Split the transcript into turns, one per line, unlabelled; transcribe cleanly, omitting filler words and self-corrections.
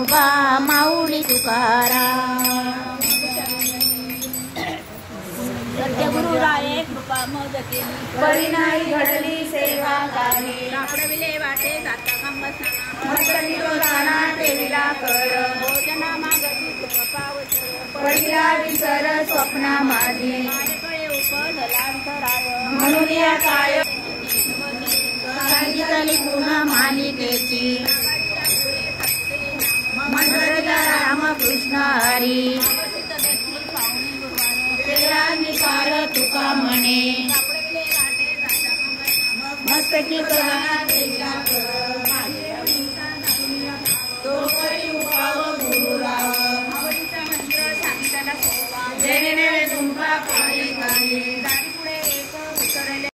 कृपा माऊली तुकाराम।
सत्यगुरुराये कृपा मज केली
परिणाई घडली सेवा काही।
सापडविले वाटे जाता खांबसना
मस्तनिरोधाना ठेविला कर।
भोजना मागती तुम पावसर
पडिला विसर स्वप्ना माझी।
माझ्याकडे उपजला अंतराय
म्हणून या काय सांगितली पुन्हा मालिकेची। मंडळीला रामकृष्ण हरी तेरा निकार तुका म्हणे।
सापडविले वाटे जाता खांबसना
मस्तकी प्रधाना ठेविला कर। तो करी उपाव गुरुराव
आवडीचा मंत्र सांगितला सोवा
जेणे तुमका